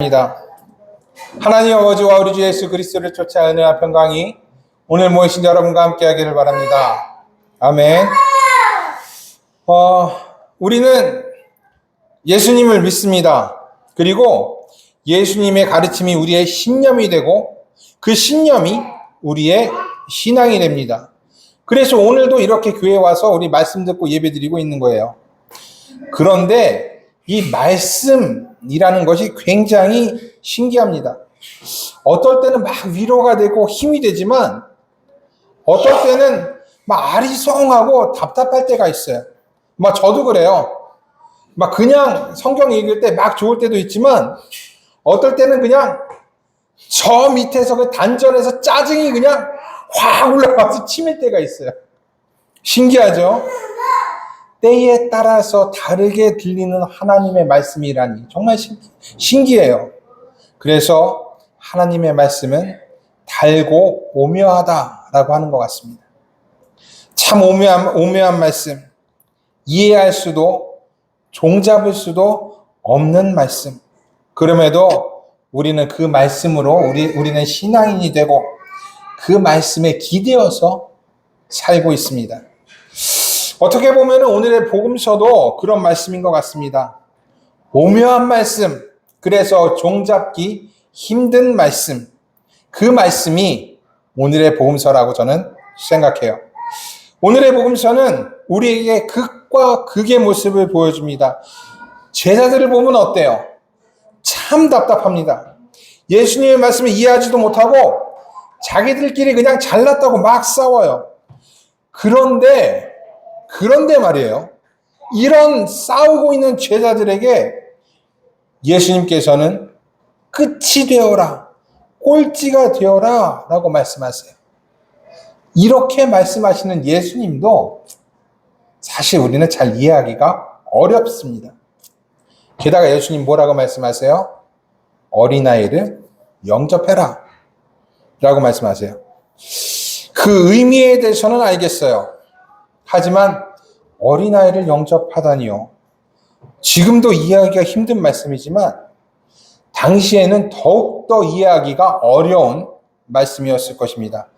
입니다. 하나님 아버지와 우리 주 예수 그리스도를 쫓아 은혜와 평강이 오늘 모이신 여러분과 함께 하기를 바랍니다. 아멘. 우리는 예수님을 믿습니다. 그리고 예수님의 가르침이 우리의 신념이 되고 그 신념이 우리의 신앙이 됩니다. 그래서 오늘도 이렇게 교회에 와서 우리 말씀 듣고 예배 드리고 있는 거예요. 그런데 이 말씀이라는 것이 굉장히 신기합니다. 어떨 때는 막 위로가 되고 힘이 되지만 어떨 때는 막 아리송하고 답답할 때가 있어요. 막 저도 그래요. 막 그냥 성경 읽을 때 막 좋을 때도 있지만 어떨 때는 그냥 저 밑에서 그 단전에서 짜증이 그냥 확 올라와서 치밀 때가 있어요. 신기하죠? 때에 따라서 다르게 들리는 하나님의 말씀이라니 정말 신기해요. 그래서 하나님의 말씀은 달고 오묘하다라고 하는 것 같습니다. 참 오묘한 말씀, 이해할 수도 종잡을 수도 없는 말씀. 그럼에도 우리는 그 말씀으로 우리는 신앙인이 되고 그 말씀에 기대어서 살고 있습니다. 어떻게 보면 오늘의 복음서도 그런 말씀인 것 같습니다. 오묘한 말씀, 그래서 종잡기 힘든 말씀, 그 말씀이 오늘의 복음서라고 저는 생각해요. 오늘의 복음서는 우리에게 극과 극의 모습을 보여줍니다. 제자들을 보면 어때요? 참 답답합니다. 예수님의 말씀을 이해하지도 못하고 자기들끼리 그냥 잘났다고 막 싸워요. 그런데 말이에요. 이런 싸우고 있는 제자들에게 예수님께서는 끝이 되어라, 꼴찌가 되어라 라고 말씀하세요. 이렇게 말씀하시는 예수님도 사실 우리는 잘 이해하기가 어렵습니다. 게다가 예수님 뭐라고 말씀하세요? 어린아이를 영접해라 라고 말씀하세요. 그 의미에 대해서는 알겠어요. 하지만 어린아이를 영접하다니요. 지금도 이해하기가 힘든 말씀이지만 당시에는 더욱더 이해하기가 어려운 말씀이었을 것입니다.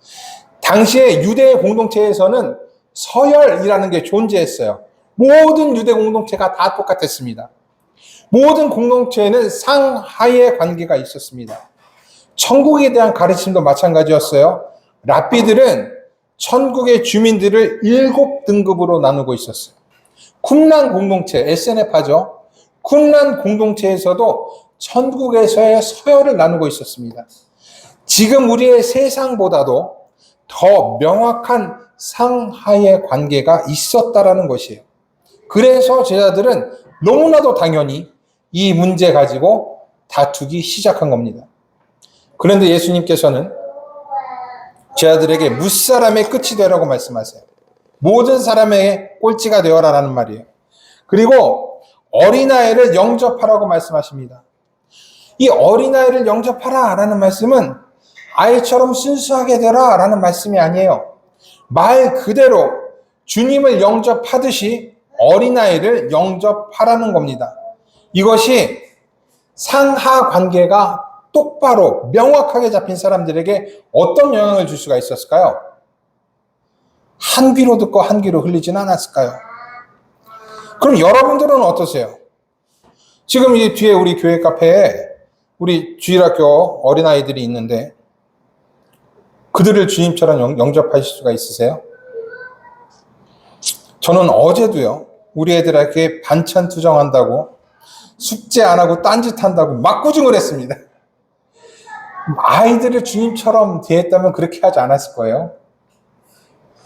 당시에 유대 공동체에서는 서열이라는 게 존재했어요. 모든 유대 공동체가 다 똑같았습니다. 모든 공동체에는 상하의 관계가 있었습니다. 천국에 대한 가르침도 마찬가지였어요. 랍비들은 천국의 주민들을 7등급으로 나누고 있었어요. 쿰란 공동체, SNF하죠. 쿰란 공동체에서도 천국에서의 서열을 나누고 있었습니다. 지금 우리의 세상보다도 더 명확한 상하의 관계가 있었다라는 것이에요. 그래서 제자들은 너무나도 당연히 이 문제 가지고 다투기 시작한 겁니다. 그런데 예수님께서는 제자들에게 무사람의 끝이 되라고 말씀하세요. 모든 사람의 꼴찌가 되어라라는 말이에요. 그리고 어린아이를 영접하라고 말씀하십니다. 이 어린아이를 영접하라라는 말씀은 아이처럼 순수하게 되라라는 말씀이 아니에요. 말 그대로 주님을 영접하듯이 어린아이를 영접하라는 겁니다. 이것이 상하 관계가 똑바로 명확하게 잡힌 사람들에게 어떤 영향을 줄 수가 있었을까요? 한 귀로 듣고 한 귀로 흘리진 않았을까요? 그럼 여러분들은 어떠세요? 지금 이 뒤에 우리 교회 카페에 우리 주일학교 어린아이들이 있는데 그들을 주님처럼 영접하실 수가 있으세요? 저는 어제도요, 우리 애들에게 반찬 투정한다고 숙제 안 하고 딴짓한다고 막 꾸중을 했습니다. 아이들을 주님처럼 대했다면 그렇게 하지 않았을 거예요.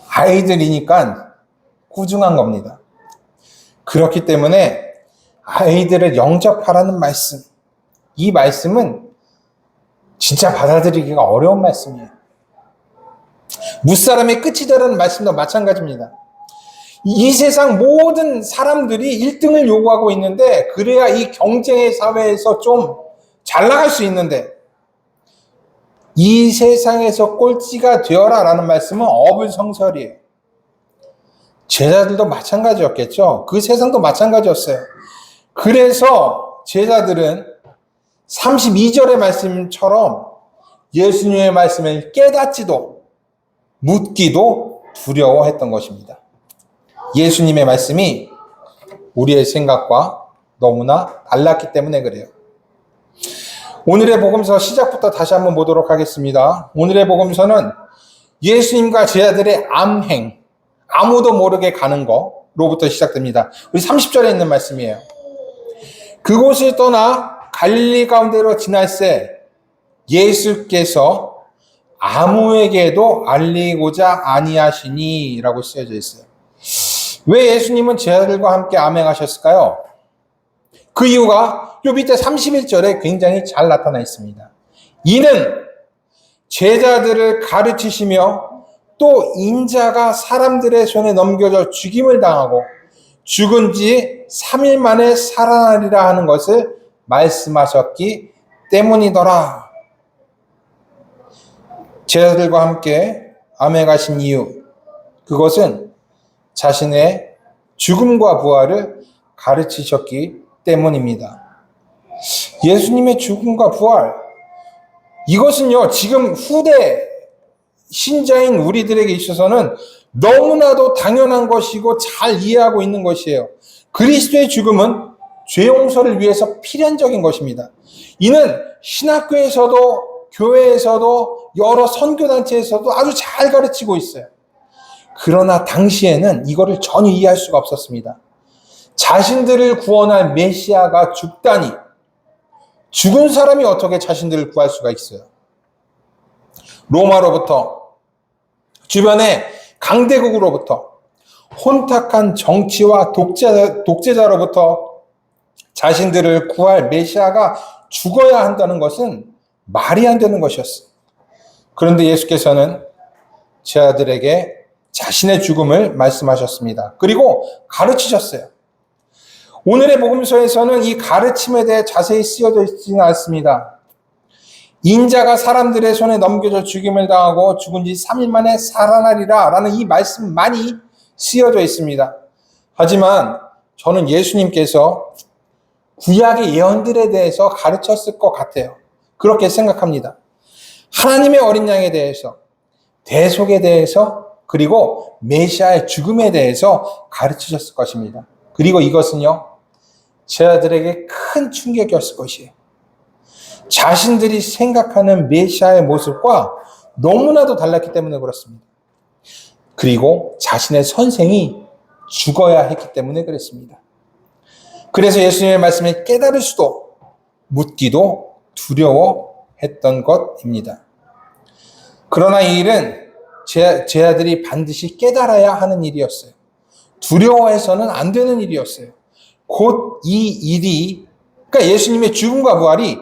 아이들이니까 꾸중한 겁니다. 그렇기 때문에 아이들을 영접하라는 말씀, 이 말씀은 진짜 받아들이기가 어려운 말씀이에요. 무사람의 끝이 되라는 말씀도 마찬가지입니다. 이 세상 모든 사람들이 1등을 요구하고 있는데 그래야 이 경쟁의 사회에서 좀 잘 나갈 수 있는데 이 세상에서 꼴찌가 되어라 라는 말씀은 어불성설이에요. 제자들도 마찬가지였겠죠. 그 세상도 마찬가지였어요. 그래서 제자들은 32절의 말씀처럼 예수님의 말씀을 깨닫지도 묻기도 두려워했던 것입니다. 예수님의 말씀이 우리의 생각과 너무나 달랐기 때문에 그래요. 오늘의 복음서 시작부터 다시 한번 보도록 하겠습니다. 오늘의 복음서는 예수님과 제자들의 암행, 아무도 모르게 가는 거로부터 시작됩니다. 우리 30절에 있는 말씀이에요. 그곳을 떠나 갈릴리 가운데로 지날새 예수께서 아무에게도 알리고자 아니하시니 라고 쓰여져 있어요. 왜 예수님은 제자들과 함께 암행하셨을까요? 그 이유가 요 밑에 31절에 굉장히 잘 나타나 있습니다. 이는 제자들을 가르치시며 또 인자가 사람들의 손에 넘겨져 죽임을 당하고 죽은 지 3일 만에 살아나리라 하는 것을 말씀하셨기 때문이더라. 제자들과 함께 암행하신 이유, 그것은 자신의 죽음과 부활을 가르치셨기 때문입니다. 예수님의 죽음과 부활, 이것은요, 지금 후대 신자인 우리들에게 있어서는 너무나도 당연한 것이고 잘 이해하고 있는 것이에요. 그리스도의 죽음은 죄 용서를 위해서 필연적인 것입니다. 이는 신학교에서도 교회에서도 여러 선교단체에서도 아주 잘 가르치고 있어요. 그러나 당시에는 이거를 전혀 이해할 수가 없었습니다. 자신들을 구원할 메시아가 죽다니, 죽은 사람이 어떻게 자신들을 구할 수가 있어요? 로마로부터, 주변의 강대국으로부터, 혼탁한 정치와 독재자로부터 자신들을 구할 메시아가 죽어야 한다는 것은 말이 안 되는 것이었어요. 그런데 예수께서는 제자들에게 자신의 죽음을 말씀하셨습니다. 그리고 가르치셨어요. 오늘의 복음서에서는 이 가르침에 대해 자세히 쓰여져 있지는 않습니다. 인자가 사람들의 손에 넘겨져 죽임을 당하고 죽은 지 3일 만에 살아나리라 라는 이 말씀만이 쓰여져 있습니다. 하지만 저는 예수님께서 구약의 예언들에 대해서 가르쳤을 것 같아요. 그렇게 생각합니다. 하나님의 어린 양에 대해서, 대속에 대해서, 그리고 메시아의 죽음에 대해서 가르치셨을 것입니다. 그리고 이것은요, 제자들에게 큰 충격이었을 것이에요. 자신들이 생각하는 메시아의 모습과 너무나도 달랐기 때문에 그렇습니다. 그리고 자신의 선생이 죽어야 했기 때문에 그랬습니다. 그래서 예수님의 말씀을 깨달을 수도 묻기도 두려워했던 것입니다. 그러나 이 일은 제자들이 반드시 깨달아야 하는 일이었어요. 두려워해서는 안 되는 일이었어요. 곧 이 일이, 그러니까 예수님의 죽음과 부활이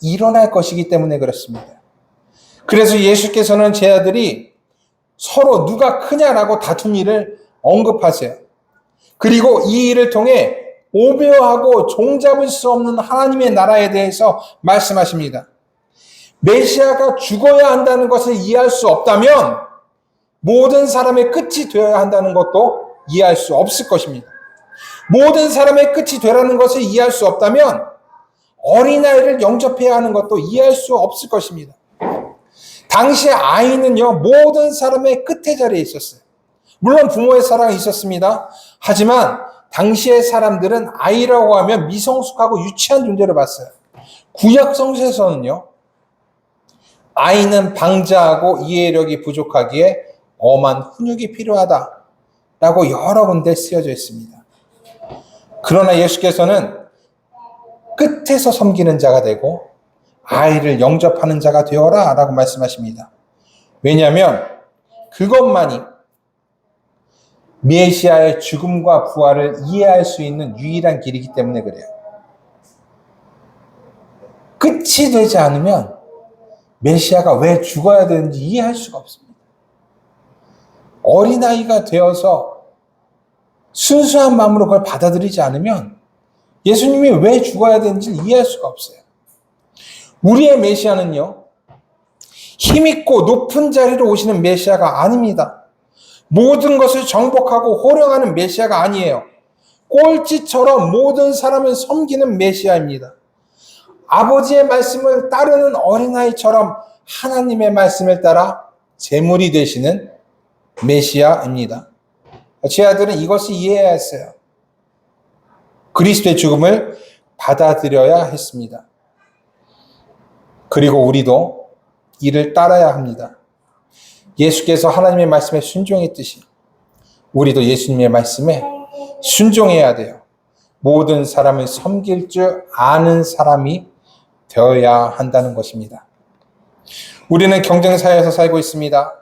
일어날 것이기 때문에 그렇습니다. 그래서 예수께서는 제자들이 서로 누가 크냐라고 다툰 일을 언급하세요. 그리고 이 일을 통해 오묘하고 종잡을 수 없는 하나님의 나라에 대해서 말씀하십니다. 메시아가 죽어야 한다는 것을 이해할 수 없다면 모든 사람의 끝이 되어야 한다는 것도 이해할 수 없을 것입니다. 모든 사람의 끝이 되라는 것을 이해할 수 없다면 어린아이를 영접해야 하는 것도 이해할 수 없을 것입니다. 당시에 아이는요, 모든 사람의 끝에 자리에 있었어요. 물론 부모의 사랑이 있었습니다. 하지만 당시의 사람들은 아이라고 하면 미성숙하고 유치한 존재를 봤어요. 구약 성서에서는요, 아이는 방자하고 이해력이 부족하기에 엄한 훈육이 필요하다라고 여러 군데 쓰여져 있습니다. 그러나 예수께서는 끝에서 섬기는 자가 되고 아이를 영접하는 자가 되어라 라고 말씀하십니다. 왜냐하면 그것만이 메시아의 죽음과 부활을 이해할 수 있는 유일한 길이기 때문에 그래요. 끝이 되지 않으면 메시아가 왜 죽어야 되는지 이해할 수가 없습니다. 어린아이가 되어서 순수한 마음으로 그걸 받아들이지 않으면 예수님이 왜 죽어야 되는지 이해할 수가 없어요. 우리의 메시아는요, 힘있고 높은 자리로 오시는 메시아가 아닙니다. 모든 것을 정복하고 호령하는 메시아가 아니에요. 꼴찌처럼 모든 사람을 섬기는 메시아입니다. 아버지의 말씀을 따르는 어린아이처럼 하나님의 말씀을 따라 제물이 되시는 메시아입니다. 제 아들은 이것을 이해해야 했어요. 그리스도의 죽음을 받아들여야 했습니다. 그리고 우리도 이를 따라야 합니다. 예수께서 하나님의 말씀에 순종했듯이 우리도 예수님의 말씀에 순종해야 돼요. 모든 사람을 섬길 줄 아는 사람이 되어야 한다는 것입니다. 우리는 경쟁사회에서 살고 있습니다.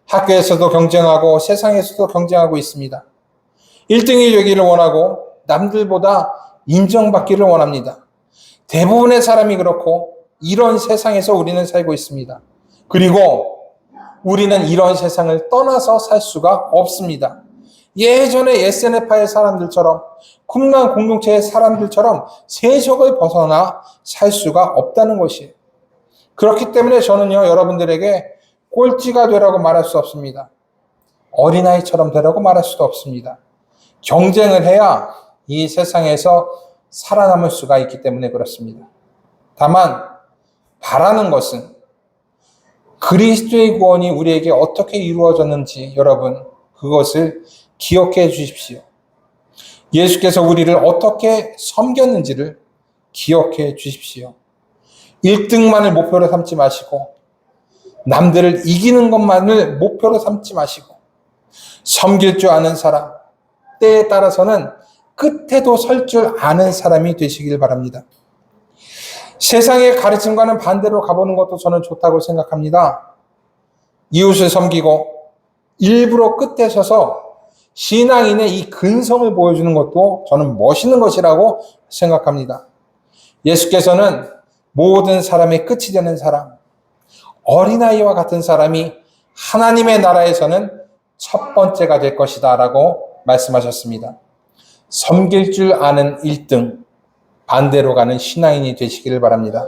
학교에서도 경쟁하고 세상에서도 경쟁하고 있습니다. 1등이 되기를 원하고 남들보다 인정받기를 원합니다. 대부분의 사람이 그렇고 이런 세상에서 우리는 살고 있습니다. 그리고 우리는 이런 세상을 떠나서 살 수가 없습니다. 예전에 SNF의 사람들처럼 쿰란 공동체의 사람들처럼 세속을 벗어나 살 수가 없다는 것이에요. 그렇기 때문에 저는요, 여러분들에게 꼴찌가 되라고 말할 수 없습니다. 어린아이처럼 되라고 말할 수도 없습니다. 경쟁을 해야 이 세상에서 살아남을 수가 있기 때문에 그렇습니다. 다만 바라는 것은 그리스도의 구원이 우리에게 어떻게 이루어졌는지 여러분 그것을 기억해 주십시오. 예수께서 우리를 어떻게 섬겼는지를 기억해 주십시오. 1등만을 목표로 삼지 마시고 남들을 이기는 것만을 목표로 삼지 마시고 섬길 줄 아는 사람, 때에 따라서는 끝에도 설 줄 아는 사람이 되시길 바랍니다. 세상의 가르침과는 반대로 가보는 것도 저는 좋다고 생각합니다. 이웃을 섬기고 일부러 끝에 서서 신앙인의 이 근성을 보여주는 것도 저는 멋있는 것이라고 생각합니다. 예수께서는 모든 사람의 끝이 되는 사람, 어린아이와 같은 사람이 하나님의 나라에서는 첫 번째가 될 것이다 라고 말씀하셨습니다. 섬길 줄 아는 1등, 반대로 가는 신앙인이 되시기를 바랍니다.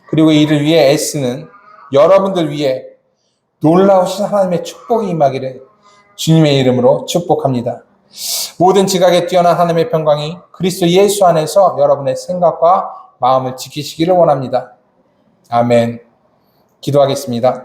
그리고 이를 위해 애쓰는 여러분들 위해 놀라우신 하나님의 축복이 임하기를 주님의 이름으로 축복합니다. 모든 지각에 뛰어난 하나님의 평강이 그리스도 예수 안에서 여러분의 생각과 마음을 지키시기를 원합니다. 아멘. 기도하겠습니다.